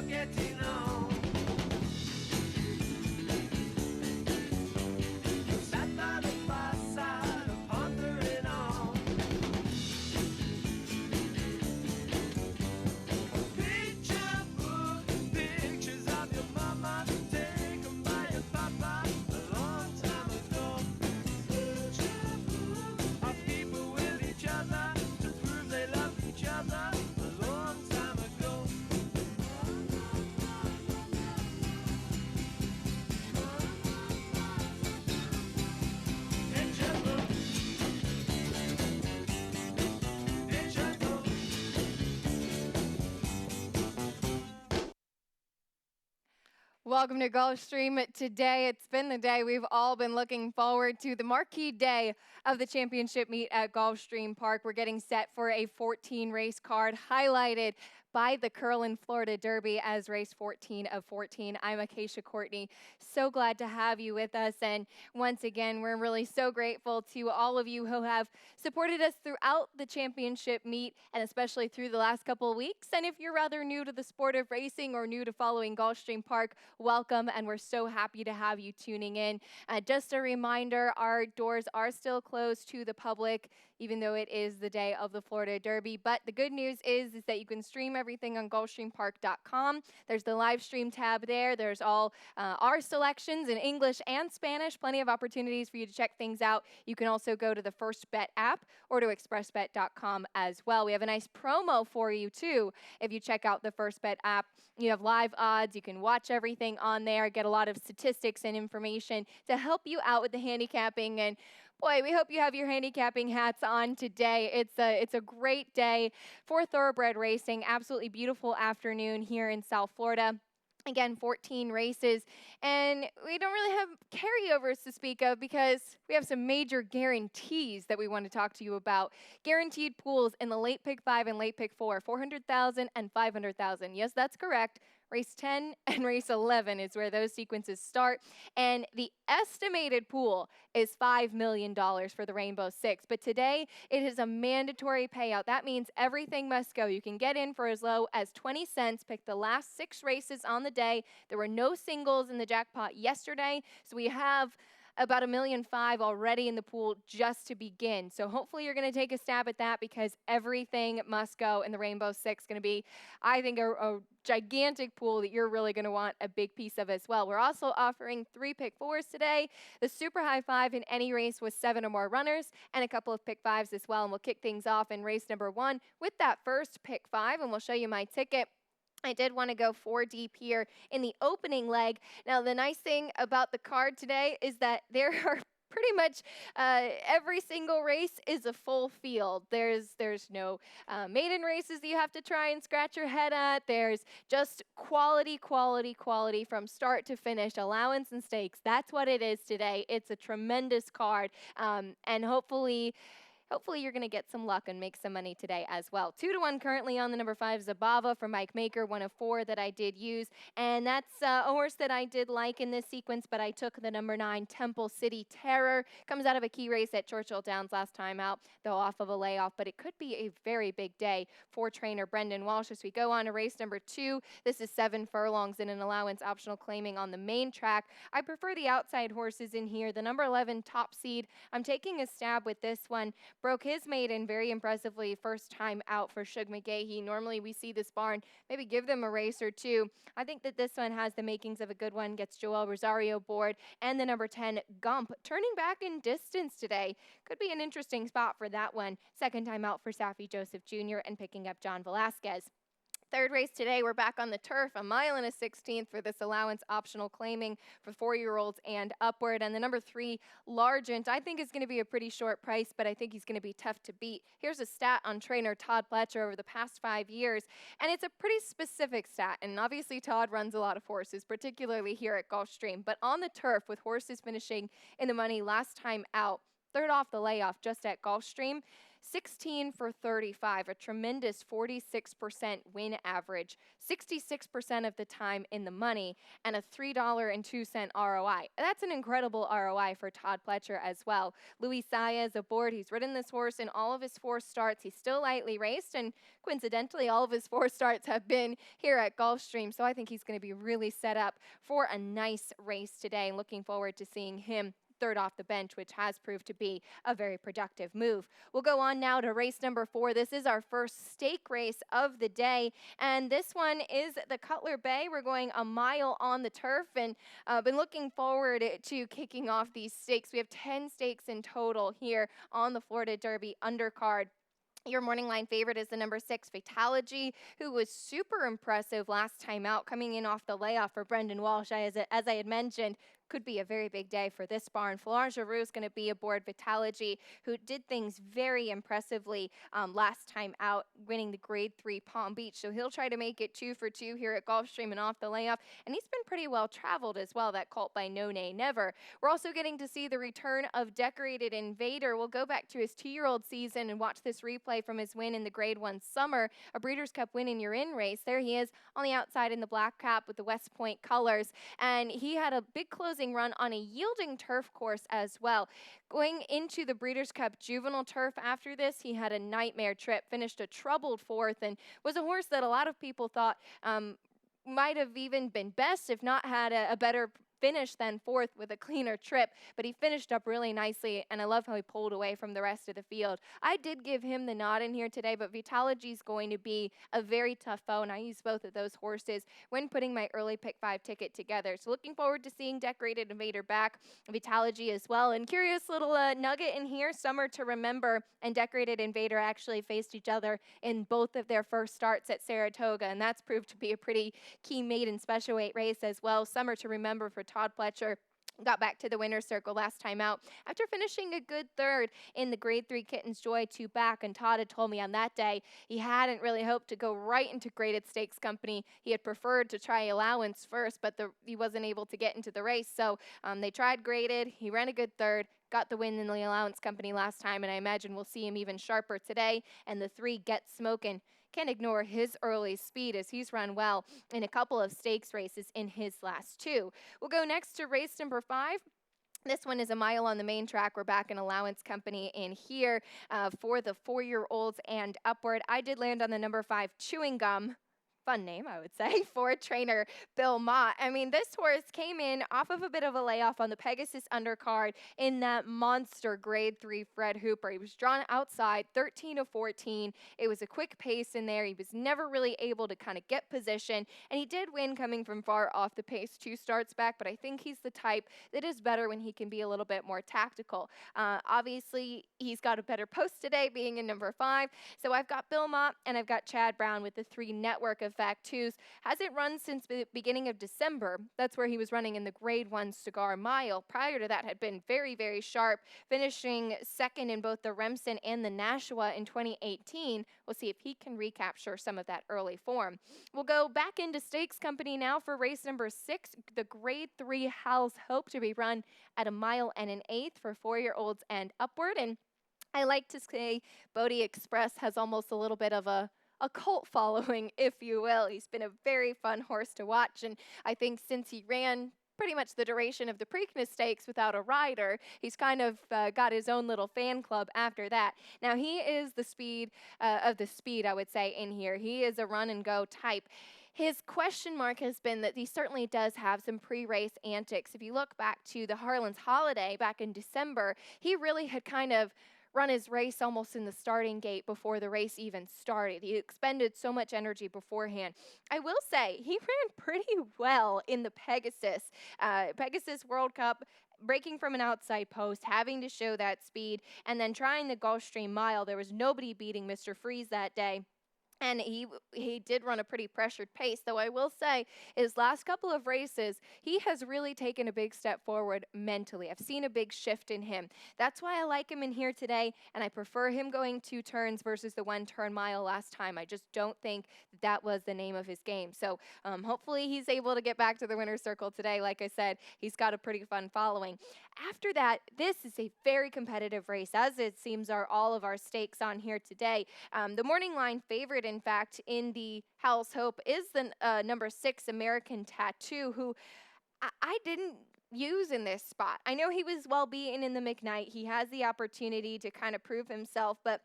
you're getting on. Sat by the fireside, pondering on. Picture book, pictures of your mama, taken by your papa a long time ago. Picture book of people with each other to prove they love each other a long time ago. Picture book, picture book. Welcome to Gulfstream. Today, it's been the day we've all been looking forward to, the marquee day of the championship meet at Gulfstream Park. We're getting set for a 14-race card highlighted by the Curlin Florida Derby as race 14 of 14. I'm Acacia Courtney. So glad to have you with us. And once again, we're really so grateful to all of you who have supported us throughout the championship meet and especially through the last couple of weeks. And if you're rather new to the sport of racing or new to following Gulfstream Park, welcome. And we're so happy to have you tuning in. Just a reminder, our doors are still closed to the public, even though it is the day of the Florida Derby. But the good news is that you can stream everything on GulfstreamPark.com. There's the live stream tab there. There's all our selections in English and Spanish. Plenty of opportunities for you to check things out. You can also go to the First Bet app or to expressbet.com as well. We have a nice promo for you too. If you check out the First Bet app, you have live odds. You can watch everything on there, get a lot of statistics and information to help you out with the handicapping. And boy, we hope you have your handicapping hats on today. It's a great day for thoroughbred racing. Absolutely beautiful afternoon here in South Florida. Again, 14 races, and we don't really have carryovers to speak of because we have some major guarantees that we want to talk to you about. Guaranteed pools in the late pick 5 and late pick 4, 400,000 and 500,000. Yes, that's correct. Race 10 and race 11 is where those sequences start. And the estimated pool is $5 million for the Rainbow Six. But today, it is a mandatory payout. That means everything must go. You can get in for as low as 20 cents, pick the last 6 races on the day. There were no singles in the jackpot yesterday, so we have about $1.5 million already in the pool just to begin. So hopefully you're going to take a stab at that because everything must go in the Rainbow Six. Going to be, I think, a gigantic pool that you're really going to want a big piece of as well. We're also offering 3 pick 4s today. The super high 5 in any race with 7 or more runners and a couple of pick 5s as well. And we'll kick things off in race number 1 with that first pick 5, and we'll show you my ticket. I did want to go 4 deep here in the opening leg. Now, the nice thing about the card today is that there are pretty much every single race is a full field. There's no maiden races that you have to try and scratch your head at. There's just quality, quality, quality from start to finish, allowance and stakes. That's what it is today. It's a tremendous card, and hopefully you're going to get some luck and make some money today as well. 2-1 currently on the number 5 Zabava for Mike Maker, 1 of 4 that I did use. And that's a horse that I did like in this sequence, but I took the number 9 Temple City Terror. Comes out of a key race at Churchill Downs last time out, though off of a layoff, but it could be a very big day for trainer Brendan Walsh as we go on to race number 2. This is 7 furlongs in an allowance optional claiming on the main track. I prefer the outside horses in here. The number 11 Top Seed, I'm taking a stab with this one. Broke his maiden very impressively first time out for Shug McGahee. Normally we see this barn maybe give them a race or two. I think that this one has the makings of a good one. Gets Joel Rosario board. And the number 10 Gump turning back in distance today. Could be an interesting spot for that one. Second time out for Safi Joseph Jr. and picking up John Velasquez. Third race today, we're back on the turf, 1 1/16 miles for this allowance optional claiming for 4-year-olds and upward. And the number 3, Largent, I think is going to be a pretty short price, but I think he's going to be tough to beat. Here's a stat on trainer Todd Pletcher over the past 5 years, and it's a pretty specific stat. And obviously Todd runs a lot of horses, particularly here at Gulfstream. But on the turf, with horses finishing in the money last time out, third off the layoff just at Gulfstream, 16 for 35, a tremendous 46% win average, 66% of the time in the money, and a $3.02 ROI. That's an incredible ROI for Todd Pletcher as well. Luis Saez aboard. He's ridden this horse in all of his 4 starts. He's still lightly raced, and coincidentally, all of his 4 starts have been here at Gulfstream. So I think he's going to be really set up for a nice race today. Looking forward to seeing him third off the bench, which has proved to be a very productive move. We'll go on now to race number 4. This is our first stake race of the day, and this one is the Cutler Bay. We're going a mile on the turf, and been looking forward to kicking off these stakes. We have 10 stakes in total here on the Florida Derby undercard. Your morning line favorite is the number 6, Fatalogy, who was super impressive last time out, coming in off the layoff for Brendan Walsh. As I had mentioned, could be a very big day for this barn. Florent Giroux is going to be aboard Vitalogy, who did things very impressively last time out, winning the Grade 3 Palm Beach. So he'll try to make it 2 for 2 here at Gulfstream and off the layoff. And he's been pretty well traveled as well, that colt by No Nay Never. We're also getting to see the return of Decorated Invader. We'll go back to his 2-year-old season and watch this replay from his win in the Grade 1 Summer, a Breeders' Cup win in your in race. There he is on the outside in the black cap with the West Point colors. And he had a big closing run on a yielding turf course as well. Going into the Breeders' Cup juvenile turf after this, he had a nightmare trip, finished a troubled 4th, and was a horse that a lot of people thought might have even been best if not had a better finish than 4th with a cleaner trip, but he finished up really nicely, and I love how he pulled away from the rest of the field. I did give him the nod in here today, but Vitalogy is going to be a very tough foe, and I use both of those horses when putting my early pick 5 ticket together. So looking forward to seeing Decorated Invader back, Vitalogy as well, and curious little nugget in here, Summer to Remember and Decorated Invader actually faced each other in both of their first starts at Saratoga, and that's proved to be a pretty key maiden special weight race as well. Summer to Remember for Todd Pletcher got back to the winner's circle last time out after finishing a good 3rd in the Grade 3 Kitten's Joy 2 back. And Todd had told me on that day he hadn't really hoped to go right into graded stakes company. He had preferred to try allowance first, but he wasn't able to get into the race. So they tried graded. He ran a good 3rd. Got the win in the allowance company last time, and I imagine we'll see him even sharper today. And the 3, Get Smokin'. Can't ignore his early speed as he's run well in a couple of stakes races in his last 2. We'll go next to race number 5. This one is a mile on the main track. We're back in allowance company in here for the 4-year-olds and upward. I did land on the number 5, Chewing Gum. Fun name, I would say, for trainer Bill Mott. I mean, this horse came in off of a bit of a layoff on the Pegasus undercard in that monster Grade 3 Fred Hooper. He was drawn outside, 13 of 14. It was a quick pace in there. He was never really able to kind of get position, and he did win coming from far off the pace 2 starts back, but I think he's the type that is better when he can be a little bit more tactical. Obviously, he's got a better post today, being in number 5. So I've got Bill Mott, and I've got Chad Brown with the 3 network of Fact 2s. Hasn't run since the beginning of December. That's where he was running in the Grade 1 Cigar Mile. Prior to that had been very, very sharp, finishing 2nd in both the Remsen and the Nashua in 2018. We'll see if he can recapture some of that early form. We'll go back into stakes company now for race number 6, the Grade 3 Hal's Hope, to be run at a mile and an 1/8 for 4-year-olds and upward. And I like to say Bodie Express has almost a little bit of a cult following, if you will. He's been a very fun horse to watch, and I think since he ran pretty much the duration of the Preakness Stakes without a rider, he's kind of got his own little fan club after that. Now, he is the speed of the speed, I would say, in here. He is a run-and-go type. His question mark has been that he certainly does have some pre-race antics. If you look back to the Harlan's Holiday back in December, he really had kind of run his race almost in the starting gate before the race even started. He expended so much energy beforehand. I will say he ran pretty well in the Pegasus World Cup, breaking from an outside post, having to show that speed, and then trying the Gulfstream Mile. There was nobody beating Mr. Freeze that day. and he did run a pretty pressured pace. Though I will say, his last couple of races, he has really taken a big step forward mentally. I've seen a big shift in him. That's why I like him in here today, and I prefer him going 2 turns versus the 1 turn mile last time. I just don't think that was the name of his game. So hopefully he's able to get back to the winner's circle today. Like I said, he's got a pretty fun following. After that, this is a very competitive race, as it seems are all of our stakes on here today. The morning line favorite, in fact, in the Howell's Hope is the number 6 American Tattoo, who I didn't use in this spot. I know he was well beaten in the McKnight. He has the opportunity to kind of prove himself, but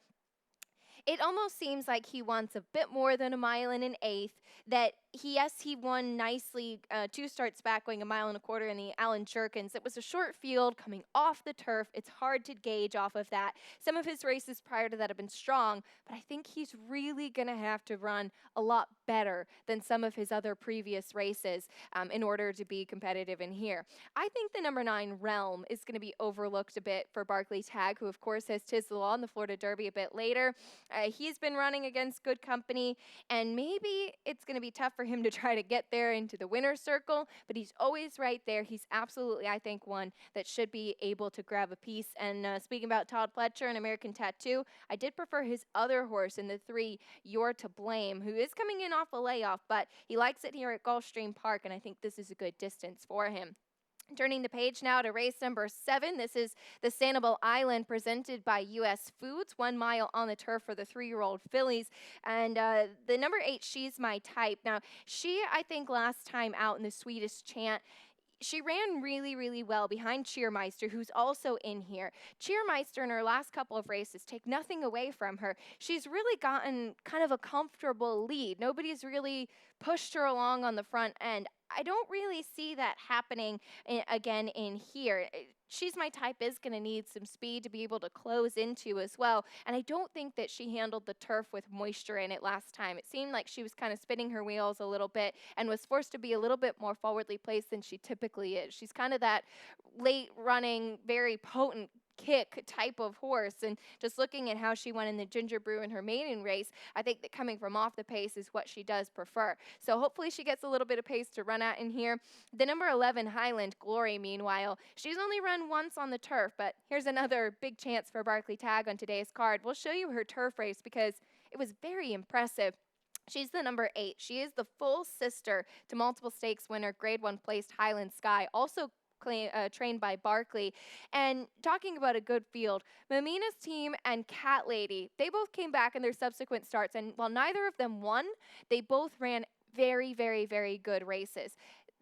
it almost seems like he wants a bit more than a mile and an eighth. That he won nicely 2 starts back, going a mile and a quarter in the Allen Jerkins. It was a short field coming off the turf. It's hard to gauge off of that. Some of his races prior to that have been strong, but I think he's really going to have to run a lot better than some of his other previous races in order to be competitive in here. I think the number 9 Realm is going to be overlooked a bit for Barkley Tagg, who of course has Tisdale on the Florida Derby a bit later. He's been running against good company, and maybe it's going to be tough for him to try to get there into the winner's circle, but he's always right there. He's absolutely, I think, one that should be able to grab a piece. And speaking about Todd Pletcher and American Tattoo, I did prefer his other horse in the 3, You're to Blame, who is coming in off a layoff, but he likes it here at Gulfstream Park, and I think this is a good distance for him. Turning the page now to race number 7. This is the Sanibel Island, presented by U.S. Foods. 1 mile on the turf for the 3-year-old fillies. And the number 8, She's My Type. Now, she, I think, last time out in the Swedish Chant, she ran really, really well behind Cheermeister, who's also in here. Cheermeister in her last couple of races, take nothing away from her. She's really gotten kind of a comfortable lead. Nobody's really pushed her along on the front end. I don't really see that happening again in here. She's My Type is going to need some speed to be able to close into as well. And I don't think that she handled the turf with moisture in it last time. It seemed like she was kind of spinning her wheels a little bit and was forced to be a little bit more forwardly placed than she typically is. She's kind of that late running, very potent kick type of horse. And just looking at how she won in the Ginger Brew in her maiden race, I think that coming from off the pace is what she does prefer. So hopefully she gets a little bit of pace to run at in here. The number 11 Highland Glory, meanwhile, she's only run once on the turf, but here's another big chance for Barkley Tagg on today's card. We'll show you her turf race because it was very impressive. She's the number 8. She is the full sister to multiple stakes winner, Grade 1 placed Highland Sky, also trained by Barkley. And talking about a good field, Mamina's team and Cat Lady, they both came back in their subsequent starts, and while neither of them won, they both ran very, very, very good races.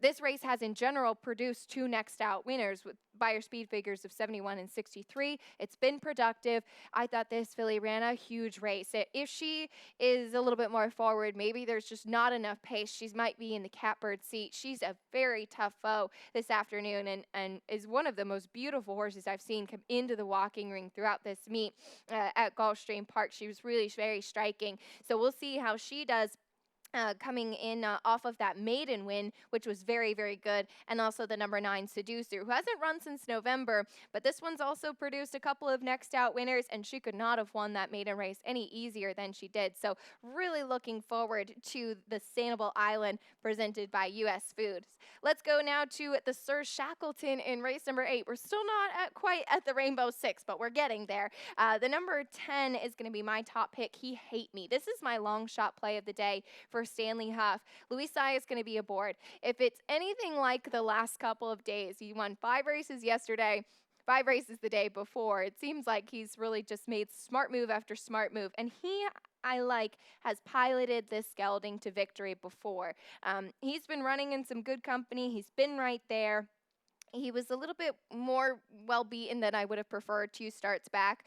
This race has in general produced 2 next out winners with Beyer speed figures of 71 and 63. It's been productive. I thought this filly ran a huge race. If she is a little bit more forward, maybe there's just not enough pace. She might be in the catbird seat. She's a very tough foe this afternoon and is one of the most beautiful horses I've seen come into the walking ring throughout this meet at Gulfstream Park. She was really very striking. So we'll see how she does coming in off of that maiden win, which was very, very good, and also the number 9 Seducer, who hasn't run since November, but this one's also produced a couple of next out winners, and she could not have won that maiden race any easier than she did. So really looking forward to the Sanibel Island presented by U.S. Foods. Let's go now to the Sir Shackleton in race number 8. We're still not quite at the Rainbow Six, but we're getting there. The number 10 is going to be my top pick, He Hate Me. This is my long shot play of the day for Stanley Huff. Luis Sai is going to be aboard. If it's anything like the last couple of days, he won 5 races yesterday, 5 races the day before. It seems like he's really just made smart move after smart move. And has piloted this gelding to victory before. He's been running in some good company. He's been right there. He was a little bit more well beaten than I would have preferred 2 starts back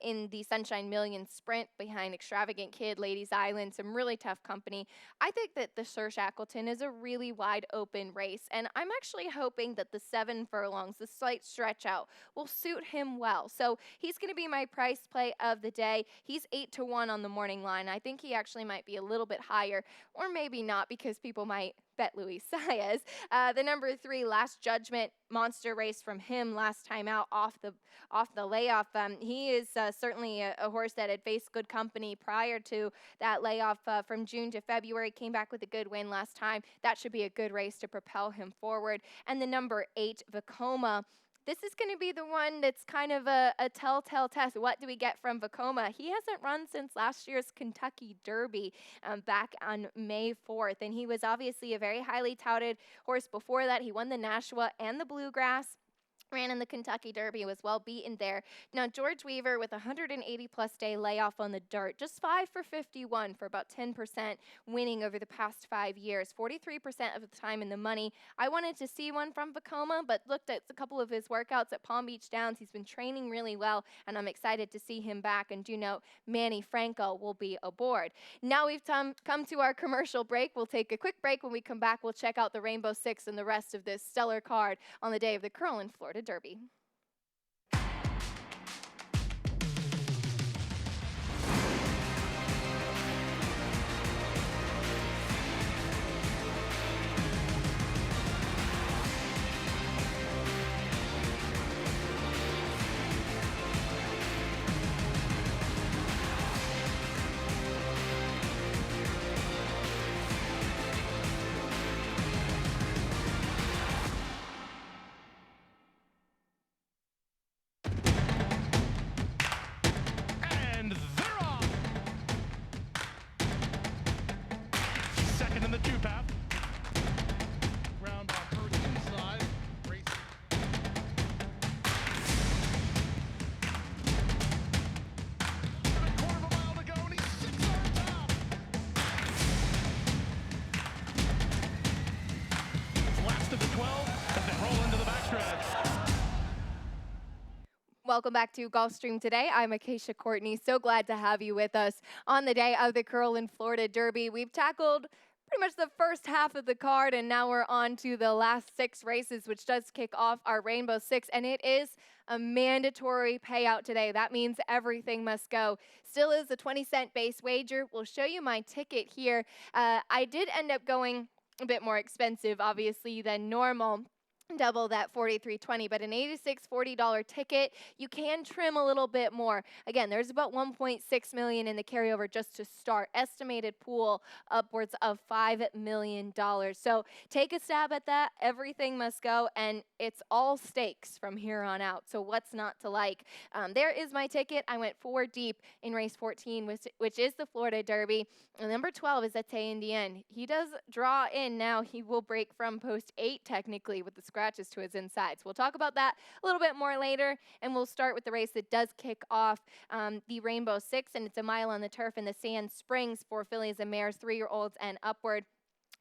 in the Sunshine Million Sprint behind Extravagant Kid, Ladies Island, some really tough company. I think that the Sir Shackleton is a really wide open race, and I'm actually hoping that the 7 furlongs, the slight stretch out, will suit him well. So he's going to be my price play of the day. He's 8-1 on the morning line. I think he actually might be a little bit higher, or maybe not, because people might bet Luis Saez. The number 3, Last Judgment. monster race from him last time out off the layoff. He is certainly a horse that had faced good company prior to that layoff from June to February. Came back with a good win last time. That should be a good race to propel him forward. And the number 8, Vacoma. This is going to be the one that's kind of a telltale test. What do we get from Vacoma? He hasn't run since last year's Kentucky Derby back on May 4th, and he was obviously a very highly touted horse before that. He won the Nashua and the Bluegrass. Ran in the Kentucky Derby, was well beaten there. Now, George Weaver with a 180-plus day layoff on the dirt, just 5 for 51 for about 10% winning over the past 5 years, 43% of the time in the money. I wanted to see one from Vacoma, but looked at a couple of his workouts at Palm Beach Downs. He's been training really well, and I'm excited to see him back. And do note, Manny Franco will be aboard. Now we've come to our commercial break. We'll take a quick break. When we come back, we'll check out the Rainbow Six and the rest of this stellar card on the day of the Curlin, Florida Derby. And they're off. Second in the 2-path. Round on first inside. Race. A quarter of a mile to go, and he's 6 on top. Last of the 12 as they roll into the backstretch. Welcome back to Gulfstream today. I'm Acacia Courtney. So glad to have you with us on the day of the Curlin, Florida Derby. We've tackled pretty much the first half of the card, and now we're on to the last 6 races, which does kick off our Rainbow Six, and it is a mandatory payout today. That means everything must go. Still is a 20-cent base wager. We'll show you my ticket here. I did end up going a bit more expensive, obviously, than normal. Double that $43.20, but an $86.40 ticket, you can trim a little bit more. Again, there's about $1.6 million in the carryover just to start. Estimated pool upwards of $5 million. So take a stab at that. Everything must go, and it's all stakes from here on out. So what's not to like? There is my ticket. I went 4 deep in race 14, which is the Florida Derby. And number 12 is Ate in the end. He does draw in now. He will break from post 8 technically with the scratches to his insides. We'll talk about that a little bit more later, and we'll start with the race that does kick off the Rainbow Six, and it's a mile on the turf in the Sand Springs for fillies and mares, 3-year-olds and upward.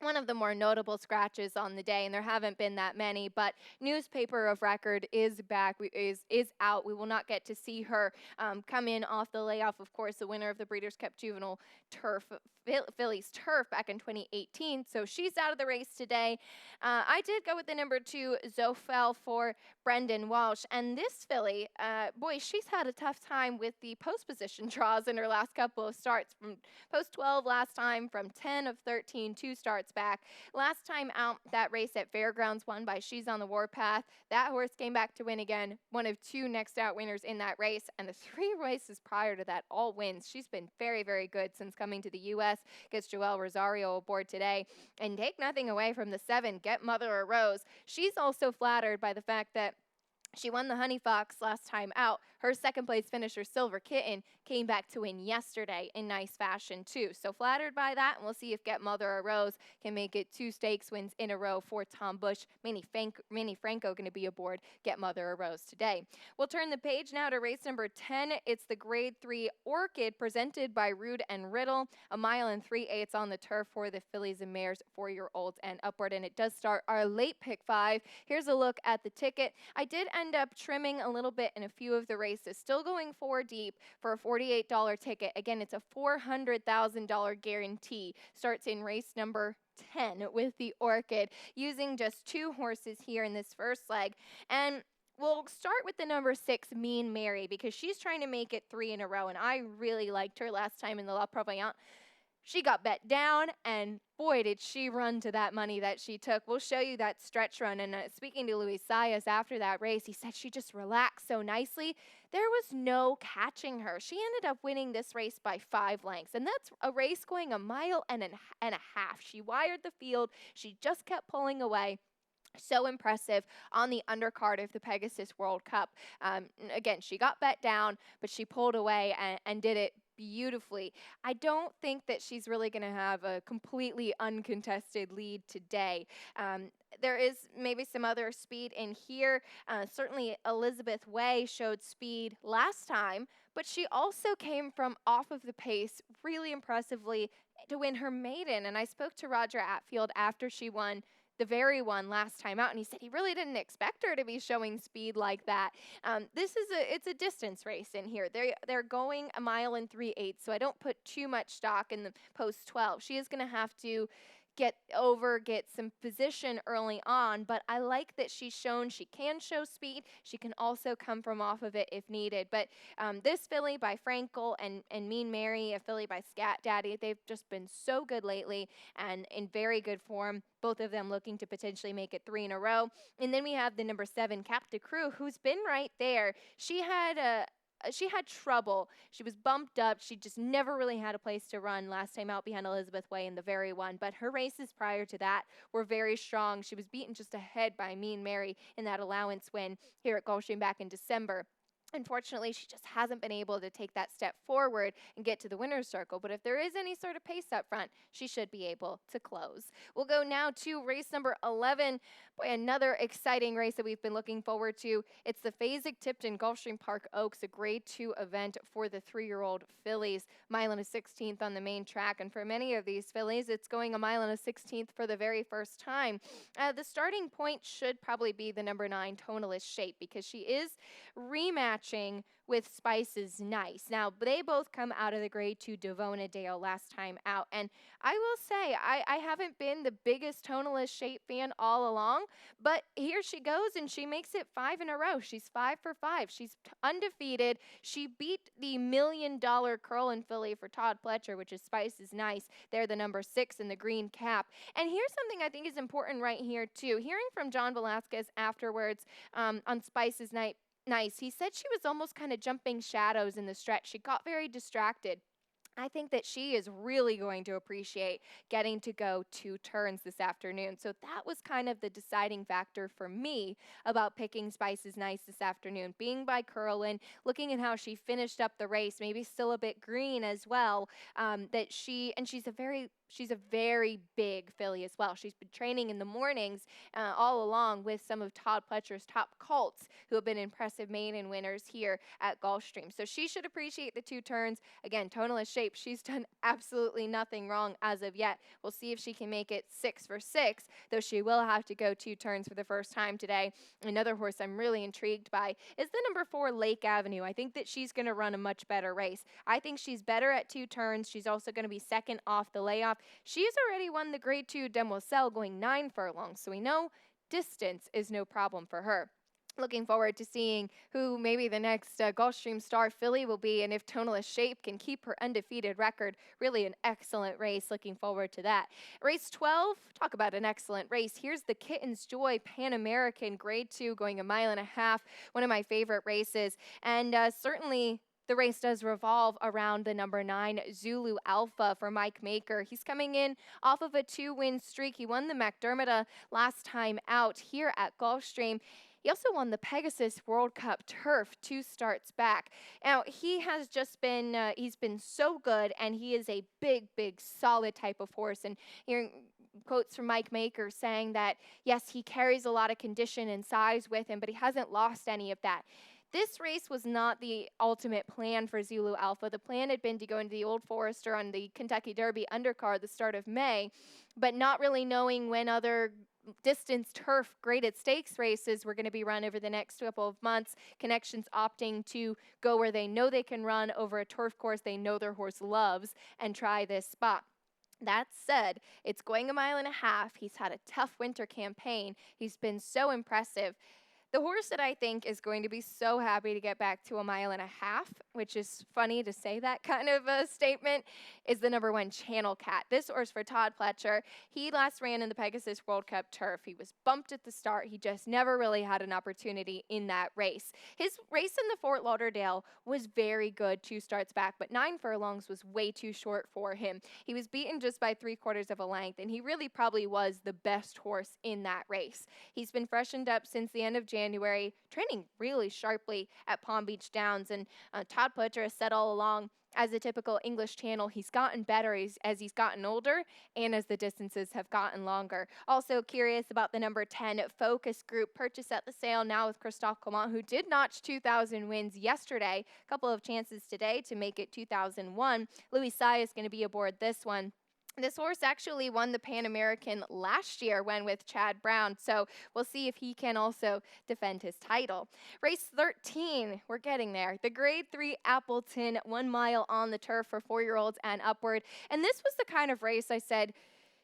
One of the more notable scratches on the day, and there haven't been that many, but newspaper of record is back, is out. We will not get to see her come in off the layoff. Of course, the winner of the Breeders' Cup Juvenile Turf, Phillies Turf back in 2018, so she's out of the race today. I did go with the number 2, Zofel, for Brendan Walsh, and this filly, boy, she's had a tough time with the post position draws in her last couple of starts. From post 12 last time, from 10 of 13, 2 starts back. Last time out, that race at Fairgrounds won by She's on the Warpath. That horse came back to win again, one of 2 next out winners in that race, and the 3 races prior to that, all wins. She's been very, very good since coming to the U.S. Gets Joelle Rosario aboard today. And take nothing away from the 7, Get Mother a Rose. She's also flattered by the fact that she won the Honey Fox last time out. Her second place finisher, Silver Kitten, came back to win yesterday in nice fashion too. So flattered by that, and we'll see if Get Mother a Rose can make it 2 stakes wins in a row for Tom Bush. Manny Franco going to be aboard Get Mother a Rose today. We'll turn the page now to race number 10. It's the Grade 3 Orchid presented by Rude and Riddle. A mile and 3/8 on the turf for the fillies and mares, 4-year-olds and upward. And it does start our late pick 5. Here's a look at the ticket. I did end up trimming a little bit in a few of the races. Still going 4 deep for a $48 ticket. Again, it's a $400,000 guarantee. Starts in race number 10 with the Orchid, using just 2 horses here in this first leg. And we'll start with the number 6, Mean Mary, because she's trying to make it 3 in a row, and I really liked her last time in the La Provence. She got bet down, and boy, did she run to that money that she took. We'll show you that stretch run. And speaking to Luis Saez after that race, he said she just relaxed so nicely. There was no catching her. She ended up winning this race by 5 lengths, and that's a race going a mile and a half. She wired the field. She just kept pulling away. So impressive on the undercard of the Pegasus World Cup. Again, she got bet down, but she pulled away and did it beautifully. I don't think that she's really going to have a completely uncontested lead today. There is maybe some other speed in here. Certainly, Elizabeth Way showed speed last time, but she also came from off of the pace really impressively to win her maiden. And I spoke to Roger Atfield after she won the very one last time out, and he said he really didn't expect her to be showing speed like that. It's a distance race in here. They're going a mile and 3/8, so I don't put too much stock in the post 12. She is going to have to get some position early on, but I like that she's shown she can show speed. She can also come from off of it if needed. But this filly by Frankel and Mean Mary, a filly by Scat Daddy, they've just been so good lately and in very good form. Both of them looking to potentially make it 3 in a row. And then we have the number 7, Cap de Crew, who's been right there. She had trouble. She was bumped up. She just never really had a place to run last time out behind Elizabeth Way in the very one. But her races prior to that were very strong. She was beaten just ahead by Mean Mary in that allowance win here at Gulfstream back in December. Unfortunately, she just hasn't been able to take that step forward and get to the winner's circle. But if there is any sort of pace up front, she should be able to close. We'll go now to race number 11. Boy, another exciting race that we've been looking forward to. It's the Fasig-Tipton Gulfstream Park Oaks, a grade 2 event for the 3-year-old fillies. Mile and a 16th on the main track. And for many of these fillies, it's going a mile and a 16th for the very first time. The starting point should probably be the number 9, Tonalist Shape, because she is rematching with Spice's Nice. Now, they both come out of the grade 2 Devona Dale last time out. And I will say, I haven't been the biggest Tonalist Shape fan all along, but here she goes and she makes it 5 in a row. She's 5 for 5. She's undefeated. She beat the $1 million Curlin filly for Todd Pletcher, which is Spice's Nice. They're the number 6 in the green cap. And here's something I think is important right here, too. Hearing from John Velasquez afterwards on Spice's Nice. He said she was almost kind of jumping shadows in the stretch. She got very distracted. I think that she is really going to appreciate getting to go 2 turns this afternoon. So that was kind of the deciding factor for me about picking Spice's Nice this afternoon. Being by Curlin, looking at how she finished up the race, maybe still a bit green as well, she's a very big filly as well. She's been training in the mornings all along with some of Todd Pletcher's top colts who have been impressive maiden winners here at Gulfstream. So she should appreciate the 2 turns. Again, Tonalist Shape, she's done absolutely nothing wrong as of yet. We'll see if she can make it 6 for 6, though she will have to go 2 turns for the first time today. Another horse I'm really intrigued by is the number 4, Lake Avenue. I think that she's going to run a much better race. I think she's better at 2 turns. She's also going to be second off the layoff. She's already won the grade 2 Demoiselle going 9 furlongs, so we know distance is no problem for her. Looking forward to seeing who maybe the next Gulfstream star filly will be, and if Tonalist Shape can keep her undefeated record. Really an excellent race. Looking forward to that. Race 12, talk about an excellent race. Here's the Kitten's Joy Pan American grade 2 going a mile and a half. One of my favorite races, and certainly the race does revolve around the number 9, Zulu Alpha for Mike Maker. He's coming in off of a 2-win streak. He won the McDermott last time out here at Gulfstream. He also won the Pegasus World Cup Turf 2 starts back. Now, he has just been, he's been so good, and he is a big, solid type of horse. And hearing quotes from Mike Maker saying that, yes, he carries a lot of condition and size with him, but he hasn't lost any of that. This race was not the ultimate plan for Zulu Alpha. The plan had been to go into the Old Forester on the Kentucky Derby undercard the start of May, but not really knowing when other distance turf graded stakes races were going to be run over the next couple of months. Connections opting to go where they know they can run over a turf course they know their horse loves and try this spot. That said, it's going a mile and a half. He's had a tough winter campaign. He's been so impressive. The horse that I think is going to be so happy to get back to a mile and a half which is funny to say that kind of a statement, is the number 1 Channel Cat. This horse for Todd Pletcher, he last ran in the Pegasus World Cup Turf. He was bumped at the start. He just never really had an opportunity in that race. His race in the Fort Lauderdale was very good 2 starts back, but 9 furlongs was way too short for him. He was beaten just by 3/4 of a length, and he really probably was the best horse in that race. He's been freshened up since the end of January, training really sharply at Palm Beach Downs, and Todd Pletcher has said all along, as a typical English Channel, he's gotten better as he's gotten older and as the distances have gotten longer. Also curious about the number 10 Focus Group purchase at the sale now with Christophe Clement, who did notch 2,000 wins yesterday. A couple of chances today to make it 2001. Louis Sy is going to be aboard this one. This horse actually won the Pan American last year when with Chad Brown, so we'll see if he can also defend his title. Race 13, we're getting there. The Grade 3 Appleton, 1 mile on the turf for 4-year-olds and upward. And this was the kind of race I said,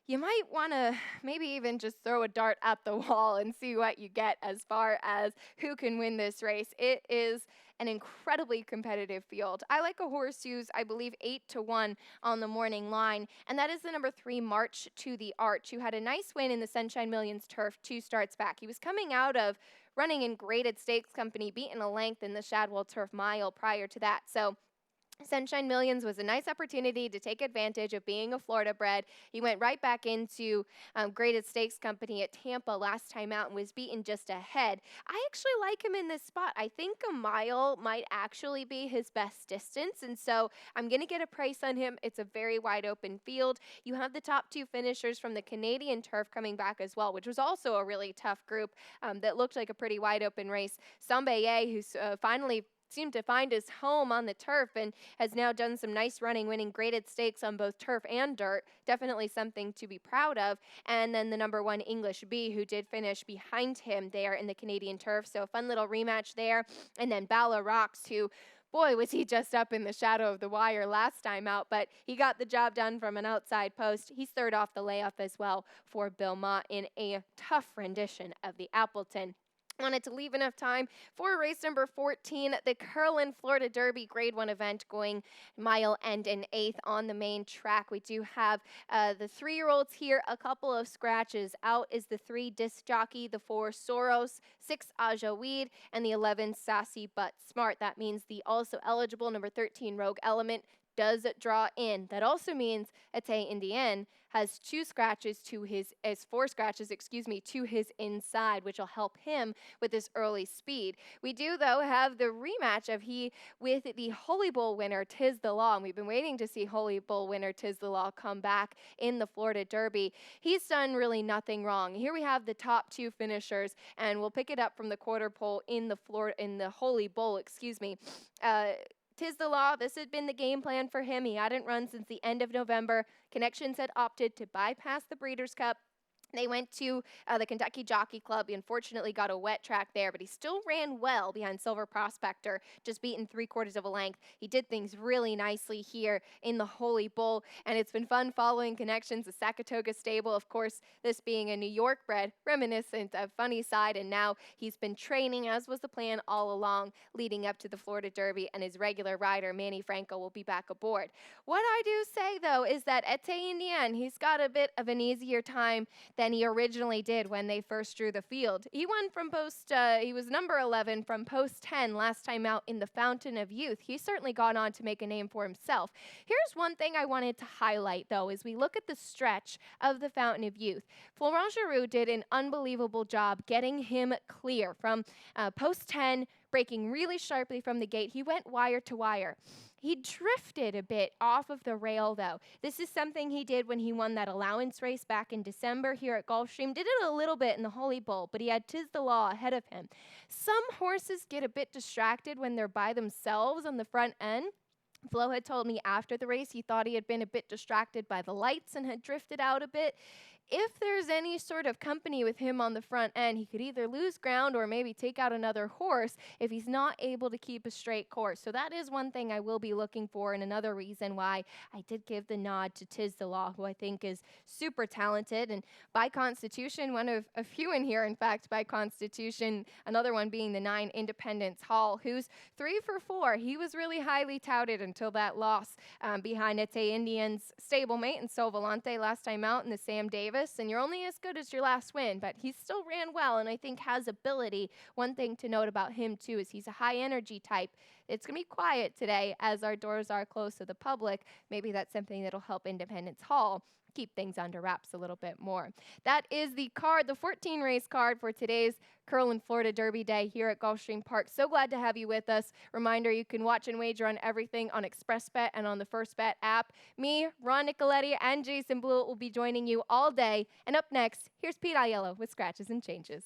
you might want to maybe even just throw a dart at the wall and see what you get as far as who can win this race. It is an incredibly competitive field. I like a horse who's, I believe, 8-1 on the morning line, and that is the number 3 March to the Arch, who had a nice win in the Sunshine Millions Turf 2 starts back. He was coming out of running in graded stakes company, beaten a length in the Shadwell Turf Mile prior to that. So Sunshine Millions was a nice opportunity to take advantage of being a Florida bred. He went right back into graded stakes company at Tampa last time out and was beaten just ahead. I actually like him in this spot. I think a mile might actually be his best distance, and so I'm going to get a price on him. It's a very wide open field. You have the top 2 finishers from the Canadian turf coming back as well, which was also a really tough group that looked like a pretty wide open race. Sambaye, who's finally seemed to find his home on the turf and has now done some nice running, winning graded stakes on both turf and dirt. Definitely something to be proud of. And then the number 1 English Bee, who did finish behind him there in the Canadian turf. So a fun little rematch there. And then Bala Rocks, who, boy, was he just up in the shadow of the wire last time out, but he got the job done from an outside post. He's third off the layoff as well for Bill Mott in a tough rendition of the Appleton. Wanted to leave enough time for race number 14, the Curlin Florida Derby Grade 1 event, going mile and an eighth on the main track. We do have the 3-year-olds here, a couple of scratches. Out is the 3 Disc Jockey, the 4 Soros, 6 Aja Weed, and the 11 Sassy But Smart. That means the also eligible number 13 Rogue Element does draw in. That also means Ate Indien has 4 scratches, to his inside, which will help him with his early speed. We do, though, have the rematch of he with the Holy Bull winner, Tiz the Law. And we've been waiting to see Holy Bull winner Tiz the Law come back in the Florida Derby. He's done really nothing wrong. Here we have the top 2 finishers, and we'll pick it up from the quarter pole in the Holy Bull, Tiz the Law, this had been the game plan for him. He hadn't run since the end of November. Connections had opted to bypass the Breeders' Cup. They went to the Kentucky Jockey Club. He unfortunately got a wet track there, but he still ran well behind Silver Prospector, just beaten 3/4 of a length. He did things really nicely here in the Holy Bull, and it's been fun following Connections, the Saratoga stable. Of course, this being a New York bred, reminiscent of Funny Side, and now he's been training, as was the plan all along, leading up to the Florida Derby, and his regular rider, Manny Franco, will be back aboard. What I do say, though, is that Ete Indien, he's got a bit of an easier time than he originally did when they first drew the field. He won from he was number 11 from post 10 last time out in the Fountain of Youth. He's certainly gone on to make a name for himself. Here's one thing I wanted to highlight, though, as we look at the stretch of the Fountain of Youth. Florent Giroux did an unbelievable job getting him clear from post 10, breaking really sharply from the gate. He went wire to wire. He drifted a bit off of the rail, though. This is something he did when he won that allowance race back in December here at Gulfstream. Did it a little bit in the Holy Bull, but he had Tiz the Law ahead of him. Some horses get a bit distracted when they're by themselves on the front end. Flo had told me after the race he thought he had been a bit distracted by the lights and had drifted out a bit. if there's any sort of company with him on the front end, he could either lose ground or maybe take out another horse if he's not able to keep a straight course. So that is one thing I will be looking for, and another reason why I did give the nod to Tiz the Law, who I think is super talented and by constitution, one of a few in here, in fact, by constitution, another one being the 9 Independence Hall, who's 3 for 4. He was really highly touted until that loss behind Ete Indians stablemate and Sol Volante last time out in the Sam Davis. And you're only as good as your last win, but he still ran well and I think has ability. One thing to note about him, too, is he's a high energy type. It's going to be quiet today as our doors are closed to the public. Maybe that's something that'll help Independence Hall keep things under wraps a little bit more. That is the card, the 14 race card for today's Curlin Florida Derby Day here at Gulfstream Park. So glad to have you with us. Reminder, you can watch and wager on everything on ExpressBet and on the FirstBet app. Me, Ron Nicoletti, and Jason Blewett will be joining you all day. And up next, here's Pete Aiello with Scratches and Changes.